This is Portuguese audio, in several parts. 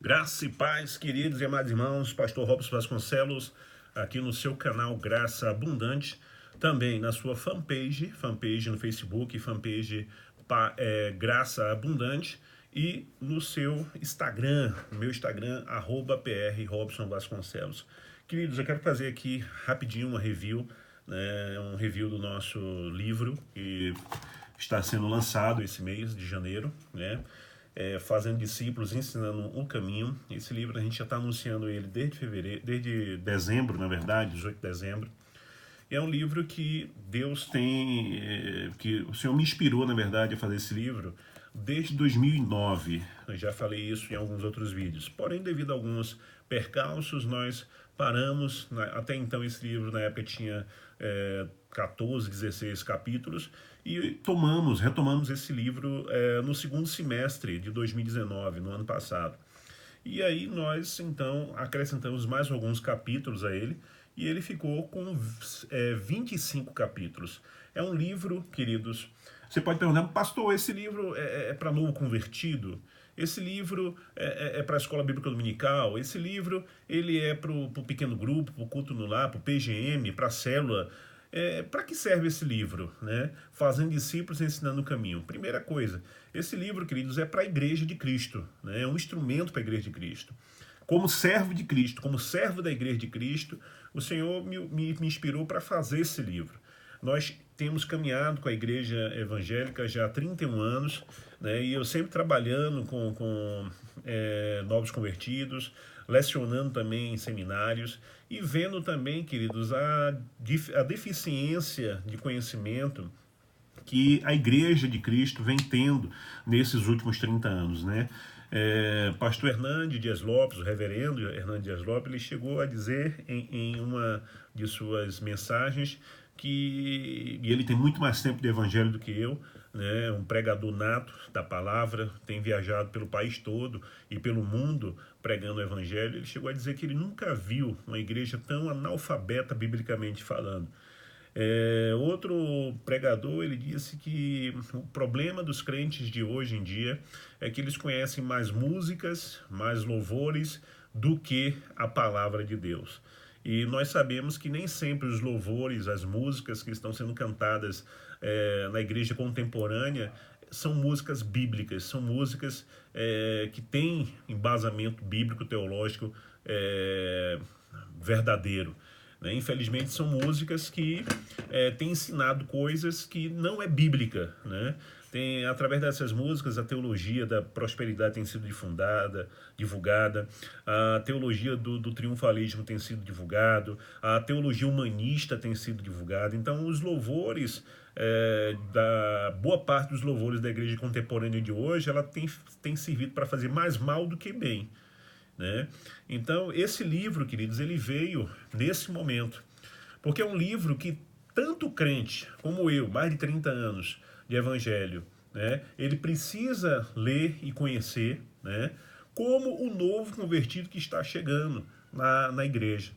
Graça e paz, queridos e amados irmãos, Pastor Robson Vasconcelos, aqui no seu canal Graça Abundante, também na sua fanpage no Facebook, Graça Abundante, e no seu Instagram, meu Instagram, @PRRobsonVasconcelos. Queridos, eu quero fazer aqui rapidinho uma review, né, um review do nosso livro, que está sendo lançado esse mês de janeiro, né? Fazendo discípulos, ensinando o caminho. Esse livro a gente já está anunciando ele desde dezembro, na verdade, 18 de dezembro. E é um livro que Deus tem, que o Senhor me inspirou, na verdade, a fazer esse livro desde 2009. Eu já falei isso em alguns outros vídeos. Porém, devido a alguns percalços, nós paramos. Até então, esse livro, na época, tinha 14, 16 capítulos, e retomamos esse livro no segundo semestre de 2019, no ano passado. E aí nós, então, acrescentamos mais alguns capítulos a ele, e ele ficou com 25 capítulos. É um livro, queridos, você pode perguntar, pastor, esse livro é para novo convertido? Esse livro é para a escola bíblica dominical? Esse livro ele é para o pequeno grupo, para o culto no lar, para o PGM, para a célula? Para que serve esse livro, né? Fazendo discípulos e ensinando o caminho. Primeira coisa, esse livro, queridos, é para a igreja de Cristo, né? É um instrumento para a igreja de Cristo. Como servo de Cristo, como servo da igreja de Cristo, o Senhor me inspirou para fazer esse livro. Nós temos caminhado com a igreja evangélica já há 31 anos, né, e eu sempre trabalhando com novos convertidos, lecionando também em seminários e vendo também, queridos, a deficiência de conhecimento que a Igreja de Cristo vem tendo nesses últimos 30 anos, né? Pastor Hernandes Dias Lopes, o reverendo Hernandes Dias Lopes, ele chegou a dizer em uma de suas mensagens e ele tem muito mais tempo de evangelho do que eu, né? Um pregador nato da palavra, tem viajado pelo país todo e pelo mundo pregando o evangelho. Ele chegou a dizer que ele nunca viu uma igreja tão analfabeta biblicamente falando. Outro pregador, ele disse que o problema dos crentes de hoje em dia é que eles conhecem mais músicas, mais louvores do que a palavra de Deus. E nós sabemos que nem sempre os louvores, as músicas que estão sendo cantadas na igreja contemporânea são músicas bíblicas, são músicas que têm embasamento bíblico, teológico verdadeiro. Infelizmente são músicas que têm ensinado coisas que não é bíblica, né? Através dessas músicas a teologia da prosperidade tem sido divulgada, a teologia do triunfalismo tem sido divulgado, a teologia humanista tem sido divulgada. Então os louvores, da boa parte dos louvores da igreja contemporânea de hoje, ela tem servido para fazer mais mal do que bem, né? Então esse livro, queridos, ele veio nesse momento, porque é um livro que tanto crente como eu, mais de 30 anos de evangelho, né, ele precisa ler e conhecer, né, como o novo convertido que está chegando na igreja.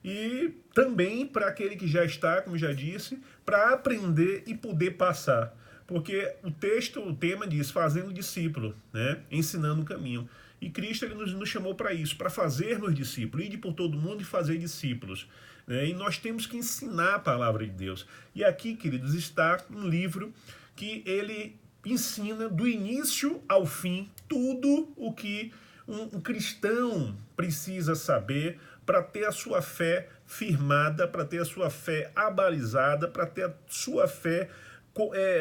E também para aquele que já está, como já disse, para aprender e poder passar. Porque o tema diz, fazendo discípulo, né, ensinando o caminho. E Cristo ele nos chamou para isso, para fazermos discípulos, ir por todo mundo e fazer discípulos. E nós temos que ensinar a palavra de Deus. E aqui, queridos, está um livro que ele ensina do início ao fim tudo o que um cristão precisa saber para ter a sua fé firmada, para ter a sua fé abalizada, para ter a sua fé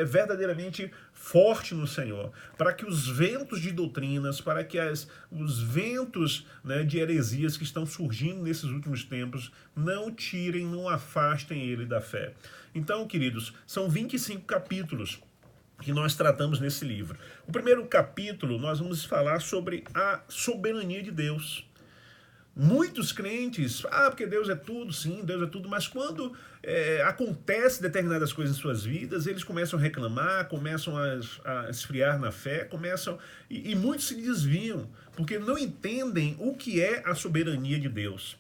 verdadeiramente forte no Senhor, para que os ventos de doutrinas, para que os ventos, né, de heresias que estão surgindo nesses últimos tempos não tirem, não afastem ele da fé. Então, queridos, são 25 capítulos que nós tratamos nesse livro. O primeiro capítulo nós vamos falar sobre a soberania de Deus. Muitos crentes, porque Deus é tudo, sim, Deus é tudo, mas quando acontece determinadas coisas em suas vidas, eles começam a reclamar, começam a esfriar na fé, e muitos se desviam, porque não entendem o que é a soberania de Deus.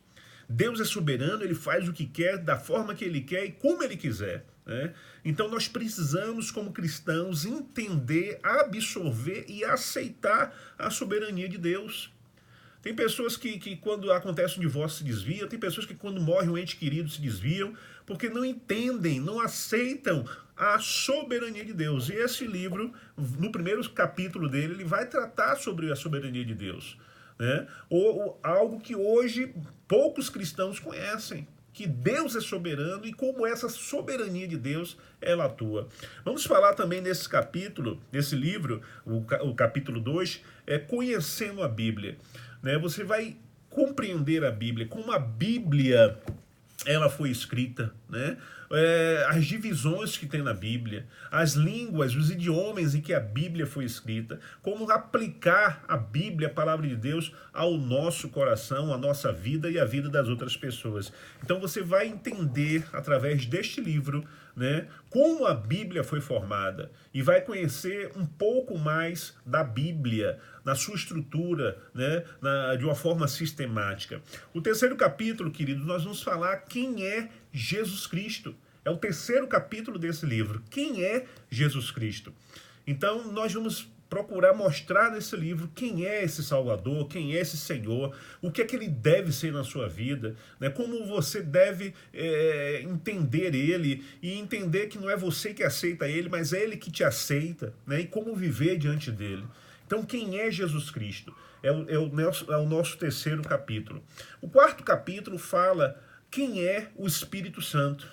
Deus é soberano, ele faz o que quer, da forma que ele quer e como ele quiser, né? Então nós precisamos, como cristãos, entender, absorver e aceitar a soberania de Deus. Tem pessoas que quando acontece um divórcio se desviam, tem pessoas que quando morre um ente querido se desviam, porque não entendem, não aceitam a soberania de Deus. E esse livro, no primeiro capítulo dele, ele vai tratar sobre a soberania de Deus, né? Ou algo que hoje poucos cristãos conhecem, que Deus é soberano e como essa soberania de Deus ela atua. Vamos falar também nesse capítulo, nesse livro, o capítulo 2, conhecendo a Bíblia, né? Você vai compreender a Bíblia, como a Bíblia ela foi escrita, né? As divisões que tem na Bíblia, as línguas, os idiomas em que a Bíblia foi escrita, como aplicar a Bíblia, a palavra de Deus, ao nosso coração, à nossa vida e à vida das outras pessoas. Então você vai entender, através deste livro, né, como a Bíblia foi formada e vai conhecer um pouco mais da Bíblia, na sua estrutura, né, de uma forma sistemática. O terceiro capítulo, querido, nós vamos falar quem é Jesus Cristo. É o terceiro capítulo desse livro. Quem é Jesus Cristo? Então, nós vamos procurar mostrar nesse livro quem é esse Salvador, quem é esse Senhor, o que é que ele deve ser na sua vida, né? Como você deve entender ele e entender que não é você que aceita ele, mas é ele que te aceita, né? E como viver diante dele. Então, quem é Jesus Cristo? É o nosso terceiro capítulo. O quarto capítulo fala quem é o Espírito Santo,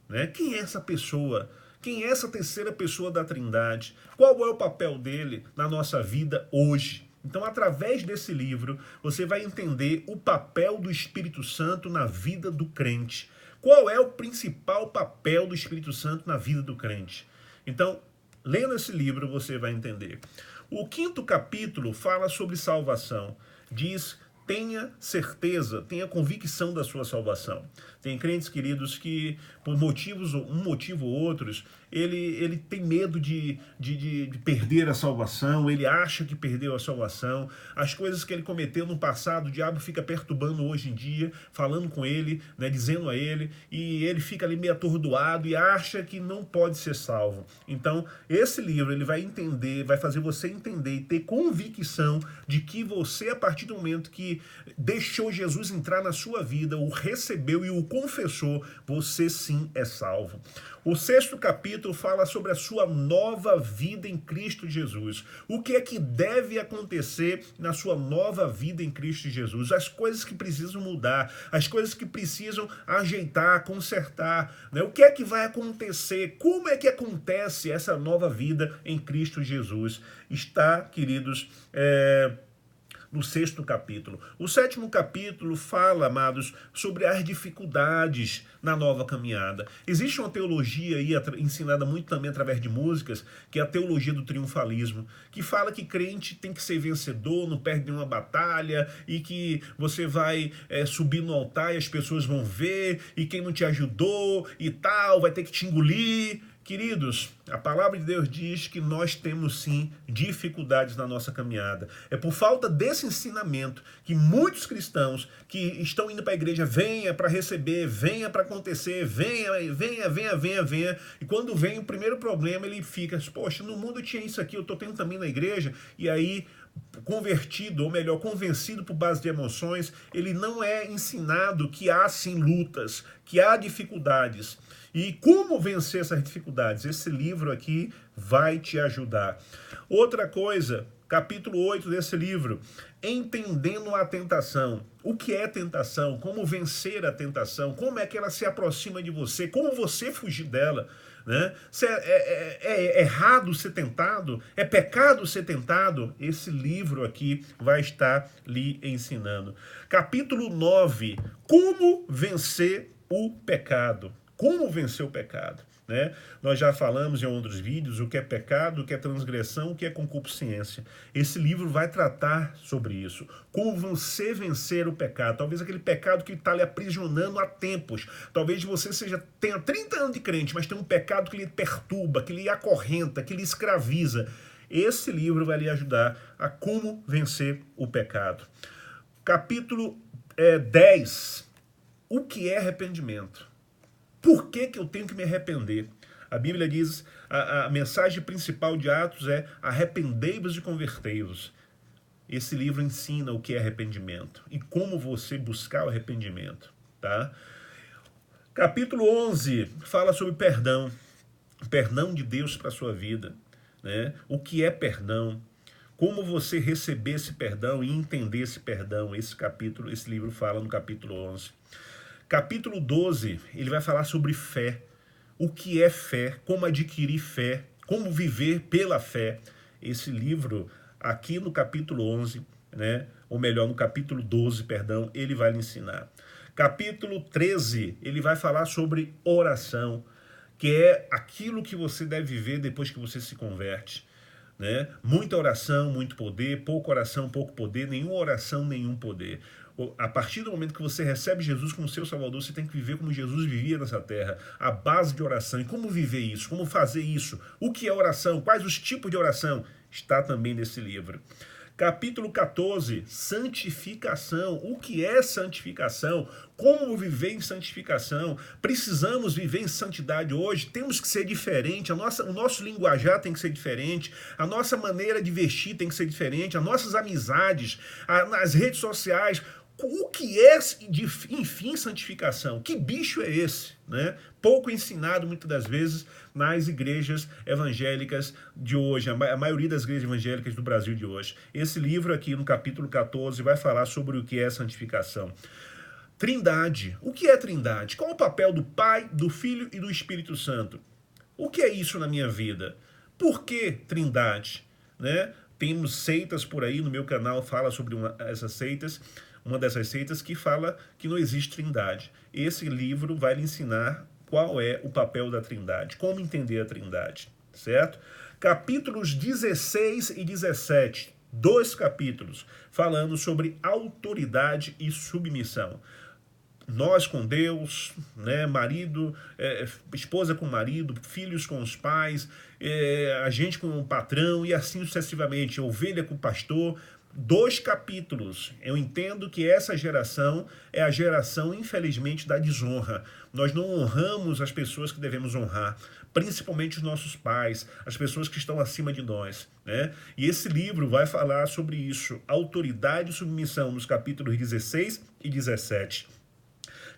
né? Quem é essa pessoa? Quem é essa terceira pessoa da Trindade? Qual é o papel dele na nossa vida hoje? Então, através desse livro, você vai entender o papel do Espírito Santo na vida do crente. Qual é o principal papel do Espírito Santo na vida do crente? Então, lendo esse livro, você vai entender. O quinto capítulo fala sobre salvação. Diz: tenha certeza, tenha convicção da sua salvação. Tem crentes, queridos, que por motivos, um motivo ou outros, ele tem medo de perder a salvação, ele acha que perdeu a salvação, as coisas que ele cometeu no passado, o diabo fica perturbando hoje em dia, falando com ele, né, dizendo a ele, e ele fica ali meio atordoado e acha que não pode ser salvo. Então, esse livro, ele vai entender, vai fazer você entender e ter convicção de que você, a partir do momento que deixou Jesus entrar na sua vida, o recebeu e o confessou, você sim é salvo. O sexto capítulo fala sobre a sua nova vida em Cristo Jesus. O que é que deve acontecer na sua nova vida em Cristo Jesus? As coisas que precisam mudar, as coisas que precisam ajeitar, consertar, né? O que é que vai acontecer? Como é que acontece essa nova vida em Cristo Jesus? Está, queridos, no sexto capítulo. O sétimo capítulo fala, amados, sobre as dificuldades na nova caminhada. Existe uma teologia aí ensinada muito também através de músicas, que é a teologia do triunfalismo, que fala que crente tem que ser vencedor, não perde nenhuma batalha, e que você vai subir no altar e as pessoas vão ver, e quem não te ajudou e tal, vai ter que te engolir. Queridos, a palavra de Deus diz que nós temos sim dificuldades na nossa caminhada. É por falta desse ensinamento que muitos cristãos que estão indo para a igreja, venha para receber, venha para acontecer, venha. E quando vem o primeiro problema, ele fica, poxa, no mundo tinha isso aqui, eu estou tendo também na igreja, e aí convertido, ou melhor, convencido por base de emoções, ele não é ensinado que há sim lutas, que há dificuldades. E como vencer essas dificuldades? Esse livro aqui vai te ajudar. Outra coisa, capítulo 8 desse livro, entendendo a tentação. O que é tentação? Como vencer a tentação? Como é que ela se aproxima de você? Como você fugir dela? Né? Se é errado ser tentado? É pecado ser tentado? Esse livro aqui vai estar lhe ensinando. Capítulo 9, como vencer o pecado. Como vencer o pecado, né? Nós já falamos em outros vídeos o que é pecado, o que é transgressão, o que é concupiscência. Esse livro vai tratar sobre isso. Como você vencer o pecado. Talvez aquele pecado que está lhe aprisionando há tempos. Talvez você tenha 30 anos de crente, mas tem um pecado que lhe perturba, que lhe acorrenta, que lhe escraviza. Esse livro vai lhe ajudar a como vencer o pecado. Capítulo 10. O que é arrependimento? Por que eu tenho que me arrepender? A Bíblia diz, a mensagem principal de Atos é: arrependei-vos e convertei-vos. esse livro ensina o que é arrependimento e como você buscar o arrependimento, tá? Capítulo 11 fala sobre perdão, perdão de Deus para a sua vida, né? O que é perdão, como você receber esse perdão e entender esse perdão. Esse livro fala no capítulo 11. Capítulo 12, ele vai falar sobre fé. O que é fé, como adquirir fé, como viver pela fé. Esse livro, aqui no capítulo 11, né? Ou melhor, no capítulo 12, perdão, ele vai lhe ensinar. Capítulo 13, ele vai falar sobre oração, que é aquilo que você deve viver depois que você se converte, né? Muita oração, muito poder, pouca oração, pouco poder, nenhuma oração, nenhum poder. A partir do momento que você recebe Jesus como seu Salvador, você tem que viver como Jesus vivia nessa terra, a base de oração. E como viver isso? Como fazer isso? O que é oração? Quais os tipos de oração? Está também nesse livro. Capítulo 14, santificação. O que é santificação? Como viver em santificação? Precisamos viver em santidade hoje? Temos que ser diferente, o nosso linguajar tem que ser diferente, a nossa maneira de vestir tem que ser diferente, as nossas amizades, nas redes sociais. O que é, enfim, santificação? Que bicho é esse? Né? Pouco ensinado, muitas das vezes, nas igrejas evangélicas de hoje, a maioria das igrejas evangélicas do Brasil de hoje. Esse livro aqui, no capítulo 14, vai falar sobre o que é santificação. Trindade. O que é trindade? Qual o papel do Pai, do Filho e do Espírito Santo? O que é isso na minha vida? Por que trindade? Né? Temos seitas por aí, no meu canal fala sobre essas seitas. Uma dessas seitas que fala que não existe trindade. Esse livro vai lhe ensinar qual é o papel da trindade, como entender a trindade, certo? Capítulos 16 e 17, 2 capítulos, falando sobre autoridade e submissão. Nós com Deus, né, marido, esposa com o marido, filhos com os pais, a gente com o patrão e assim sucessivamente, ovelha com o pastor. 2 capítulos. Eu entendo que essa geração é a geração, infelizmente, da desonra. Nós não honramos as pessoas que devemos honrar, principalmente os nossos pais, as pessoas que estão acima de nós, né? E esse livro vai falar sobre isso, autoridade e submissão, nos capítulos 16 e 17.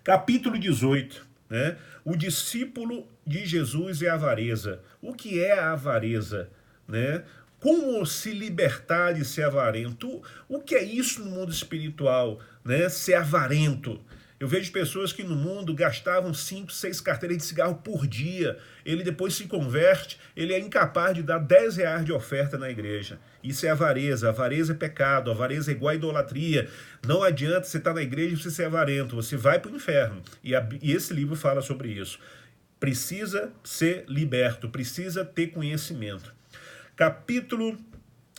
Capítulo 18, né? O discípulo de Jesus é a avareza. O que é a avareza, né? Como se libertar de ser avarento? O que é isso no mundo espiritual, né? Ser avarento. Eu vejo pessoas que no mundo gastavam 5, 6 carteiras de cigarro por dia. Ele depois se converte, ele é incapaz de dar 10 reais de oferta na igreja. Isso é avareza. Avareza é pecado, avareza é igual a idolatria. Não adianta você estar na igreja e você ser avarento, você vai para o inferno. E esse livro fala sobre isso. Precisa ser liberto, precisa ter conhecimento. Capítulo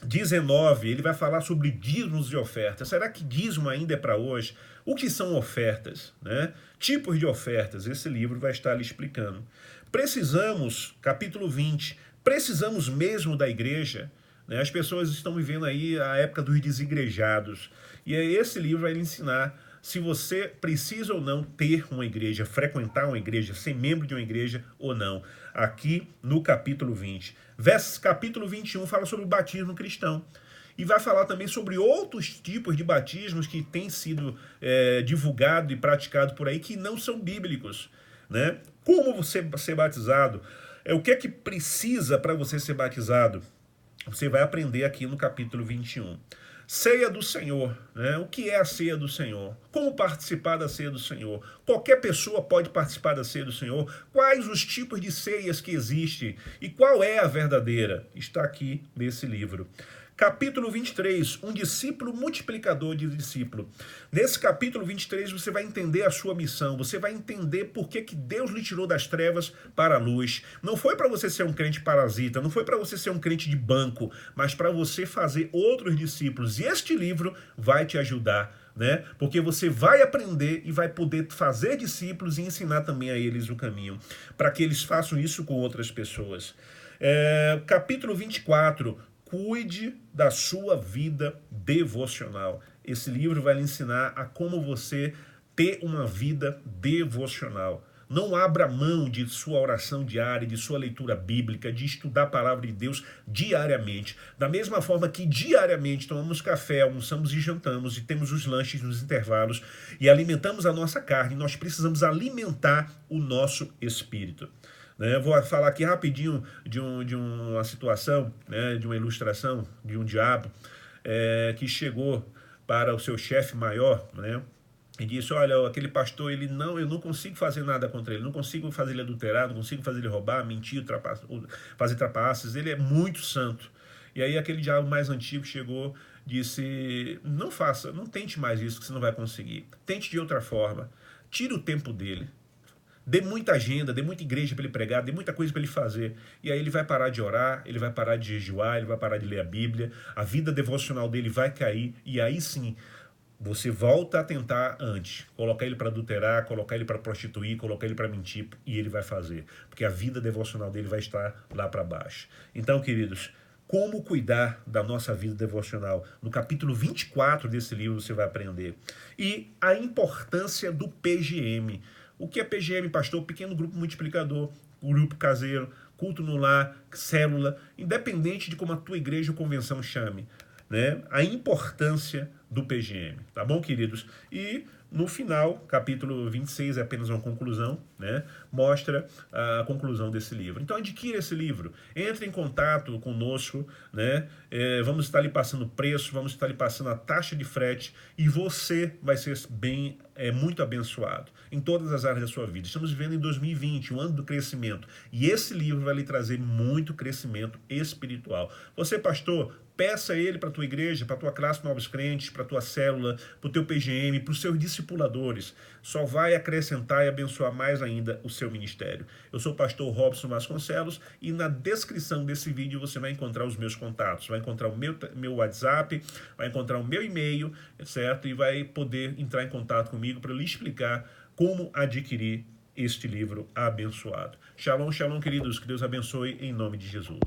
19, ele vai falar sobre dízimos e ofertas. Será que dízimo ainda é para hoje? O que são ofertas, né? Tipos de ofertas, esse livro vai estar lhe explicando. Precisamos, capítulo 20, precisamos mesmo da igreja, né? As pessoas estão vivendo aí a época dos desigrejados. E esse livro vai lhe ensinar se você precisa ou não ter uma igreja, frequentar uma igreja, ser membro de uma igreja ou não. Aqui no capítulo 20. Capítulo 21 fala sobre o batismo cristão. E vai falar também sobre outros tipos de batismos que têm sido divulgados e praticados por aí que não são bíblicos, né? Como você ser batizado? O que é que precisa para você ser batizado? Você vai aprender aqui no capítulo 21. Ceia do Senhor, né? O que é a ceia do Senhor? Como participar da ceia do Senhor? Qualquer pessoa pode participar da ceia do Senhor? Quais os tipos de ceias que existem? E qual é a verdadeira? Está aqui nesse livro. Capítulo 23, um discípulo multiplicador de discípulo. Nesse capítulo 23 você vai entender a sua missão, você vai entender por que Deus lhe tirou das trevas para a luz. Não foi para você ser um crente parasita, não foi para você ser um crente de banco, mas para você fazer outros discípulos. E este livro vai te ajudar, né? Porque você vai aprender e vai poder fazer discípulos e ensinar também a eles o caminho, para que eles façam isso com outras pessoas. Capítulo 24, cuide da sua vida devocional. Esse livro vai lhe ensinar a como você ter uma vida devocional. Não abra mão de sua oração diária, de sua leitura bíblica, de estudar a palavra de Deus diariamente. Da mesma forma que diariamente tomamos café, almoçamos e jantamos, e temos os lanches nos intervalos, e alimentamos a nossa carne, nós precisamos alimentar o nosso espírito. Eu vou falar aqui rapidinho de uma situação, né, de uma ilustração de um diabo que chegou para o seu chefe maior, né, e disse: olha, aquele pastor, eu não consigo fazer nada contra ele, não consigo fazer ele adulterar, não consigo fazer ele roubar, mentir, fazer trapaças, ele é muito santo. E aí aquele diabo mais antigo chegou, disse: não faça, não tente mais isso, que você não vai conseguir. Tente de outra forma, tire o tempo dele. Dê muita agenda, dê muita igreja para ele pregar, dê muita coisa para ele fazer. E aí ele vai parar de orar, ele vai parar de jejuar, ele vai parar de ler a Bíblia, a vida devocional dele vai cair, e aí sim, você volta a tentar antes. Colocar ele para adulterar, colocar ele para prostituir, colocar ele para mentir, e ele vai fazer. Porque a vida devocional dele vai estar lá para baixo. Então, queridos, como cuidar da nossa vida devocional? No capítulo 24 desse livro você vai aprender. E a importância do PGM. O que é PGM, pastor? Pequeno grupo multiplicador, grupo caseiro, culto no lar, célula, independente de como a tua igreja ou convenção chame, né? A importância do PGM, tá bom, queridos? E no final, capítulo 26 é apenas uma conclusão, né? Mostra a conclusão desse livro. Então adquira esse livro, entre em contato conosco, né? Vamos estar lhe passando preço, vamos estar lhe passando a taxa de frete, e você vai ser muito abençoado em todas as áreas da sua vida. Estamos vivendo em 2020, um ano do crescimento, e esse livro vai lhe trazer muito crescimento espiritual. Você, pastor, peça ele para a tua igreja, para a tua classe Novos Crentes, para a tua célula, para o teu PGM, para os seus discipuladores. Só vai acrescentar e abençoar mais ainda o seu ministério. Eu sou o pastor Robson Vasconcelos, e na descrição desse vídeo você vai encontrar os meus contatos, vai encontrar o meu WhatsApp, vai encontrar o meu e-mail, certo? E vai poder entrar em contato comigo para eu lhe explicar como adquirir este livro abençoado. Shalom, shalom, queridos. Que Deus abençoe em nome de Jesus.